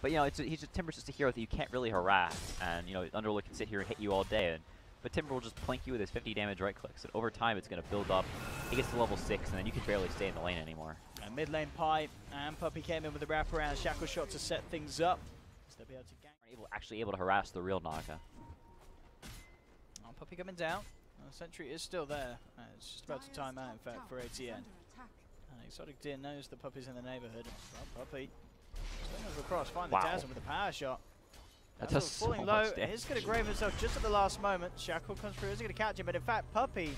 But you know, Timber's just a hero that you can't really harass, and you know, Underlord can sit here and hit you all day, but Timber will just plink you with his 50 damage right clicks, and over time it's going to build up. He gets to level 6, and then you can barely stay in the lane anymore. Mid lane Pi and Puppey came in with a wraparound shackle shot to set things up. So they'll be able to gang. Actually able to harass the real Naga. Oh, Puppey coming down. Sentry is still there. It's just about to time out, in fact, for ATN. Exotic Deer knows the Puppey's in the neighborhood. Well, Puppey swing over across, find the Dazzle with a power shot. That does falling so low. much damage. He's going to grave himself just at the last moment. Shackle comes through, isn't going to catch him, but in fact, Puppey,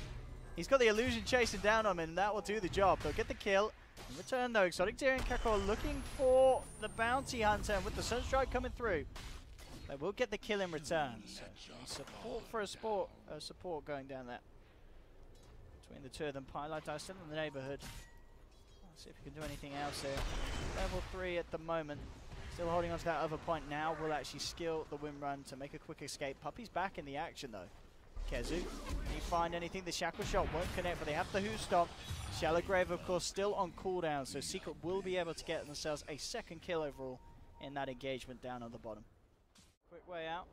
he's got the illusion chasing down on him, and that will do the job. They'll get the kill. In return, though, Exotic Deer and Kakor looking for the bounty hunter, and with the Sunstrike coming through, they will get the kill in return. So support for a support going down there. Between the two of them, Pylite are still in the neighborhood. Let's see if we can do anything else here. Level 3 at the moment. Still holding on to that other point now. Will actually skill the win run to make a quick escape. Puppey's back in the action though. Kezu, can you find anything? The shackle shot won't connect, but they have the Who Stomp. Shallow Grave, of course, still on cooldown, so Secret will be able to get themselves a second kill overall in that engagement down on the bottom. Quick way out.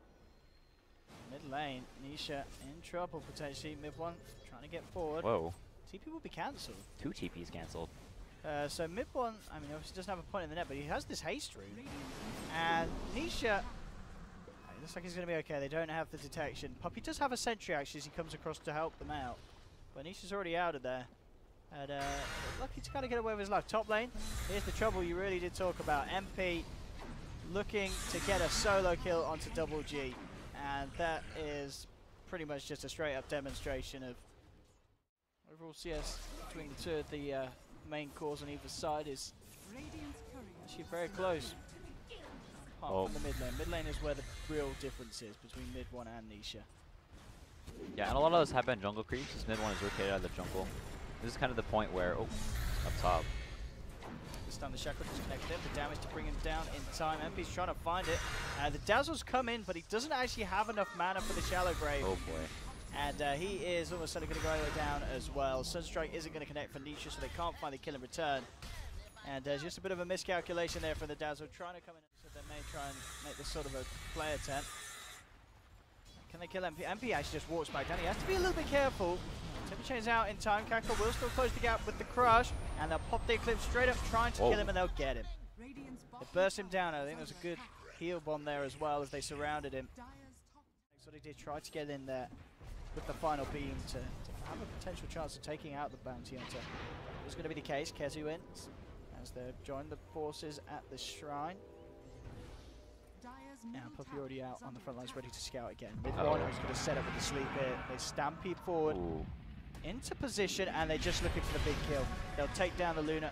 Mid lane, Nisha in trouble potentially. Mid one trying to get forward. Whoa. TP will be cancelled. 2 TPs cancelled. So mid one, I mean, obviously doesn't have a point in the net, but he has this haste rune. And Nisha, it looks like he's going to be okay. They don't have the detection. Puppey does have a sentry actually as he comes across to help them out. But Nisha's already out of there. And lucky to kind of get away with his life. Top lane, here's the trouble you really did talk about. MP looking to get a solo kill onto Double G. And that is pretty much just a straight up demonstration of overall CS between the two of the main cores on either side is actually very close. Apart from the mid lane. Mid lane is where the real difference is between mid one and Nisha. Yeah, and a lot of those have been jungle creeps. This mid one is rotated out of the jungle. This is kind of the point where, up top. This time the shackle disconnected him. The damage to bring him down in time. MP's trying to find it. The Dazzle's come in, but he doesn't actually have enough mana for the Shallow Grave. Oh boy. And he is almost certainly going to go all the way down as well. Sunstrike isn't going to connect for Nisha, so they can't find the kill in return. And there's just a bit of a miscalculation there for the Dazzle, trying to come in, so they may try and make this sort of a play attempt. Can they kill MP? MP actually just walks back down. He has to be a little bit careful. Timber Chain's out in time. Kakor will still close the gap with the crush, and they'll pop the Eclipse straight up, trying to kill him, and they'll get him. They burst him down. I think there's a good heal bomb there as well as they surrounded him. So they did try to get in there with the final beam to have a potential chance of taking out the bounty hunter. It was going to be the case. Kezu wins as they join the forces at the shrine. Now Puppey already out on the front lines, ready to scout again. Mid one was going to set up with the sleep here. They stampede forward into position, and they're just looking for the big kill. They'll take down the Luna.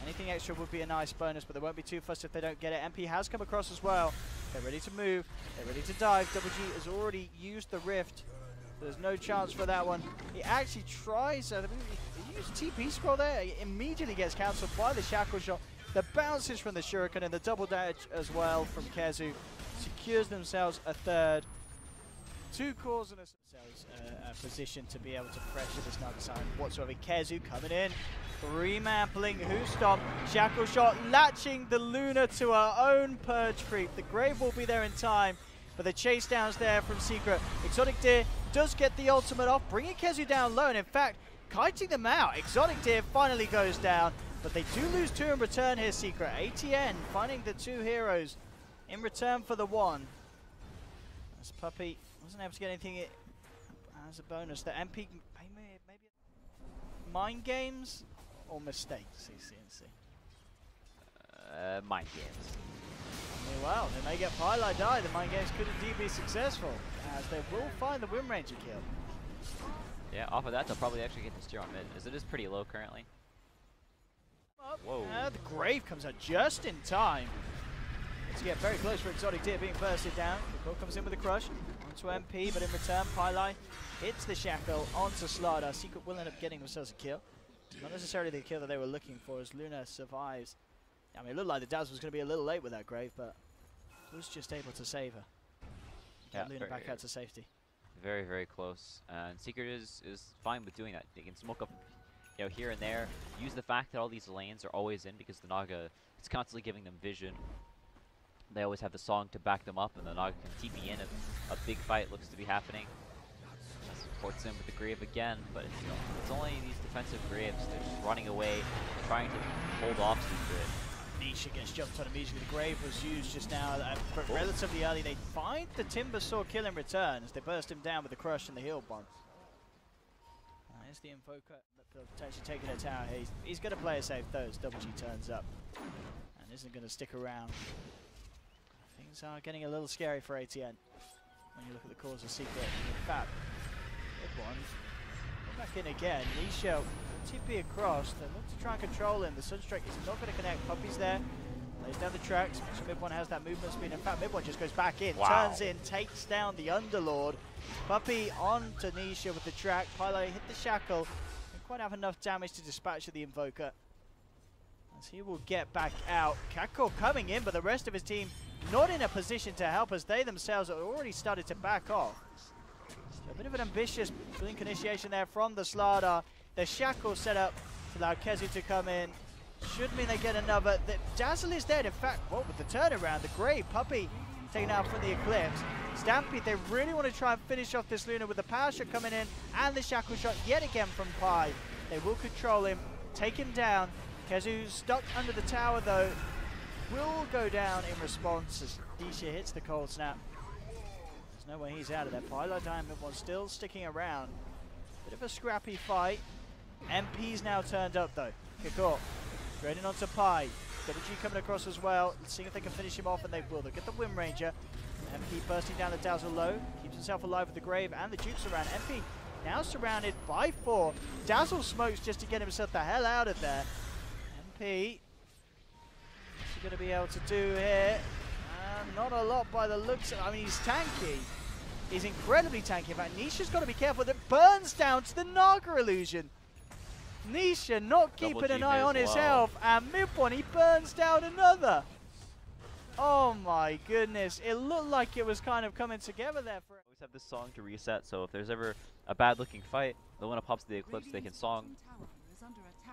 Anything extra would be a nice bonus, but they won't be too fussed if they don't get it. MP has come across as well. They're ready to move. They're ready to dive. Double G has already used the rift. There's no chance for that one. He actually tries. He used TP scroll there. He immediately gets cancelled by the shackle shot. The bounces from the shuriken and the double dash as well from Kezu secures themselves a third. 2 cores and a position to be able to pressure this Naga Siren whatsoever. Kezu coming in, remantling, Who Stomp, shackle shot, latching the Luna to her own purge creep. The Grave will be there in time, but the chase down's there from Secret. Exotic Deer does get the ultimate off, bringing Kezu down low, and in fact, kiting them out. Exotic Deer finally goes down, but they do lose 2 in return here, Secret. ATN finding the 2 heroes in return for the 1. As Puppey wasn't able to get anything as a bonus. The MP maybe mind games or mistakes, CNC? Mind games. Well, they may get Pylite die. The mind games could indeed be successful, as they will find the Wind Ranger kill. Yeah, off of that, they'll probably actually get the steer on mid, as it is pretty low currently. Whoa. The Grave comes out just in time to get very close for Exotic Deer being bursted down. Kakor comes in with a crush onto MP, but in return, Pylite hits the shackle onto Slardar. Secret will end up getting themselves a kill. Not necessarily the kill that they were looking for, as Luna survives. I mean, it looked like the Dazzle was going to be a little late with that Grave, but was just able to save her. Get Luna back out to safety. Very, very close. And Secret is fine with doing that. They can smoke up, you know, here and there. Use the fact that all these lanes are always in because the Naga is constantly giving them vision. They always have the song to back them up, and the Naga can TP in if a big fight looks to be happening. Supports him with the Grave again, but it's, you know, it's only these defensive Graves. They're just running away, trying to hold off Secret. Nisha gets jumped on immediately. The Grave was used just now, relatively early. They find the Timber Saw kill in return as they burst him down with the Crush and the Heal Bomb. Here's the Invoker potentially taking a tower. He's going to play it safe though as Double G turns up and isn't going to stick around. Things are getting a little scary for ATN when you look at the cause of Secret. In fact, good one. Go back in again. Nisha TP across. They look to try and control him. The Sunstrike is not going to connect. Puppy's there. Lays down the tracks. So Mid1 has that movement speed. In fact, Mid1 just goes back in. Wow. Turns in. Takes down the Underlord. Puppy on to Nisha with the track. Pylo hit the Shackle. Didn't quite have enough damage to dispatch the Invoker. As he will get back out. Kakko coming in, but the rest of his team not in a position to help as they themselves have already started to back off. So a bit of an ambitious blink initiation there from the Slardar. The Shackle set up to allow Kezu to come in. Should mean they get another. The Dazzle is dead. In fact, what with the turnaround, the Grave Puppy taken out from the Eclipse. Stampede, they really want to try and finish off this Luna with the power shot coming in and the Shackle shot yet again from Pi. They will control him, take him down. Kezu stuck under the tower though. Will go down in response as Nisha hits the Cold Snap. There's no way he's out of there. Pylo Diamond was still sticking around. Bit of a scrappy fight. MP's now turned up though. Kakko straight in onto Pi. Double G coming across as well. Let's see if they can finish him off, and they will. They'll get the Wind Ranger. MP bursting down the Dazzle low. Keeps himself alive with the Grave and the Dukes around. MP now surrounded by 4. Dazzle smokes just to get himself the hell out of there. MP, what's he going to be able to do here? Not a lot by the looks of it. I mean, he's tanky. He's incredibly tanky. In fact, Nisha's got to be careful that burns down to the Naga illusion. Nisha not keeping an eye on his health, and Mid1, he burns down another. Oh my goodness, it looked like it was kind of coming together there. For Always have this song to reset, so if there's ever a bad looking fight, the one that pops the Eclipse, they can song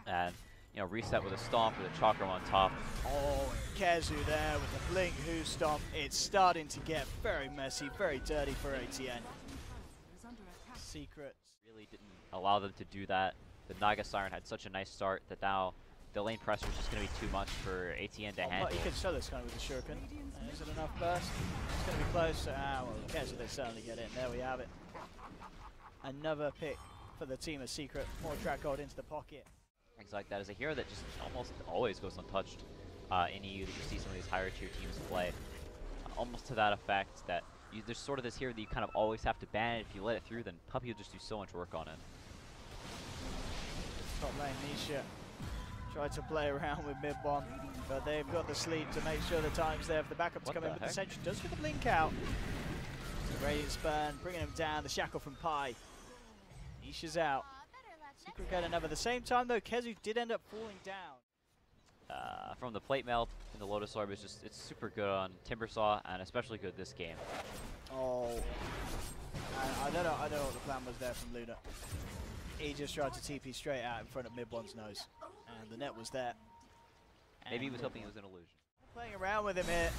and, you know, reset with a Stomp with a Chakram on top. Oh, Kezu there with the Blink Who Stomp. It's starting to get very messy, very dirty for ATN. Secrets Really didn't allow them to do that. The Naga Siren had such a nice start that now the lane pressure is just going to be too much for ATN to handle. You could show this kind of with the Shuriken. Is it enough burst? It's going to be close. Well, Kezu, they certainly get in. There we have it. Another pick for the team of Secret. More track gold into the pocket. Things like that is a hero that just almost always goes untouched in EU that you see some of these higher tier teams play. Almost to that effect that there's sort of this hero that you kind of always have to ban. If you let it through, then Puppy will just do so much work on it. Top lane, Nisha tried to play around with Mid1, but they've got the sleep to make sure the time's there for the backup to come in. But the Sentry does get the blink out. The Radiant Spurn bringing him down. The Shackle from Pi. Nisha's out. Secret get another. At the same time though, Kezu did end up falling down. From the plate melt and the Lotus Orb is just, it's super good on Timbersaw and especially good this game. Oh, I don't know what the plan was there from Luna. He just tried to TP straight out in front of Mid1's nose, and the net was there. Maybe he was hoping it was an illusion. Playing around with him here.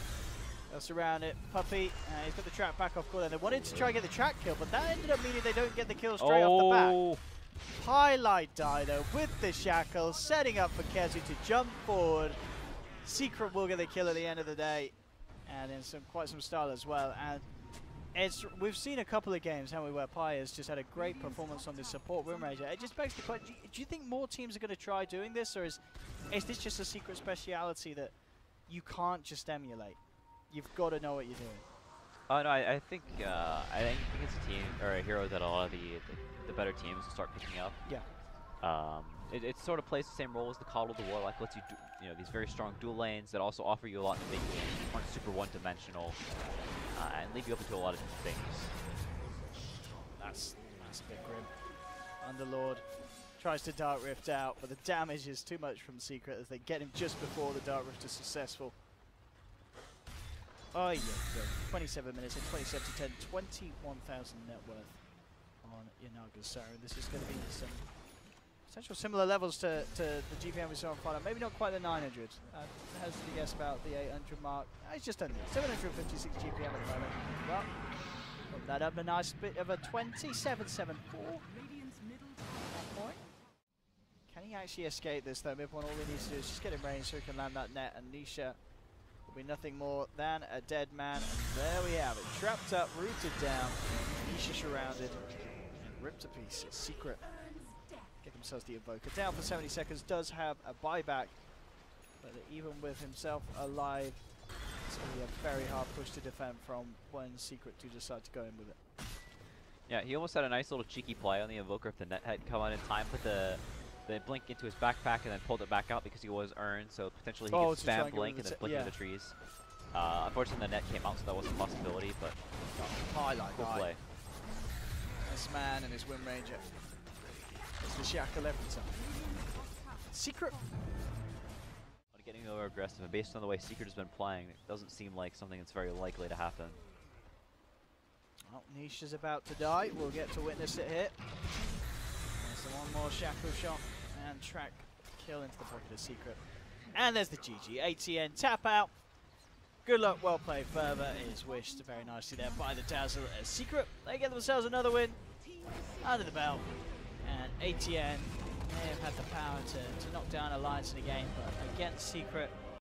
They'll surround it. Puppy, he's got the track back off corner. They wanted to try and get the track kill, but that ended up meaning they don't get the kill straight off the back. Highlight Dido with the Shackle, setting up for Kezu to jump forward. Secret will get the kill at the end of the day, and in quite some style as well. And we've seen a couple of games, haven't we, where Pi has just had a great performance on the support Wind Ranger. It just begs the question, do you think more teams are going to try doing this, or is this just a Secret speciality that you can't just emulate? You've got to know what you're doing. Oh no, I think it's a team or a hero that a lot of the better teams will start picking up. Yeah. It sort of plays the same role as the Coddle the Warlock. Lets you do, these very strong dual lanes that also offer you a lot in the big games. Aren't super one-dimensional and leave you open to a lot of different things. That's a bit grim. Underlord tries to Dark Rift out, but the damage is too much from Secret as they get him just before the Dark Rift is successful. Oh yeah, 27 minutes and 27 to 10, 21,000 net worth on Yanaga's Siren. This is going to be some Potential similar levels to the GPM we saw on Final. Maybe not quite the 900. I hesitate to guess about the 800 mark. He's just under 756 GPM at the moment. Well, put that up a nice bit of a 27.74. Point. Can he actually escape this though? Mid one, all he needs to do is just get in range so he can land that net, and Nisha will be nothing more than a dead man. And there we have it. Trapped up, rooted down, Nisha surrounded, and ripped to pieces. Secret get themselves the Evoker. Down for 70 seconds, does have a buyback, but even with himself alive, it's going to be a very hard push to defend from when Secret do decide to go in with it. Yeah, he almost had a nice little cheeky play on the Evoker if the net had come on in time, put the blink into his backpack and then pulled it back out because he was earned, so potentially he could spam blink and then blink into the trees. Unfortunately the net came out, so that was a possibility, but cool play. This man and his Wind Ranger. It's the shackle every time. Secret. Getting over aggressive, and based on the way Secret has been playing, it doesn't seem like something that's very likely to happen. Well, Nisha's about to die. We'll get to witness it here. There's the one more shackle shot and track kill into the pocket of Secret. And there's the GG. ATN tap out. Good luck, well played. Further is wished very nicely there by the Dazzle as Secret. They get themselves another win under the belt. And ATN may have had the power to knock down Alliance in the game, but against Secret,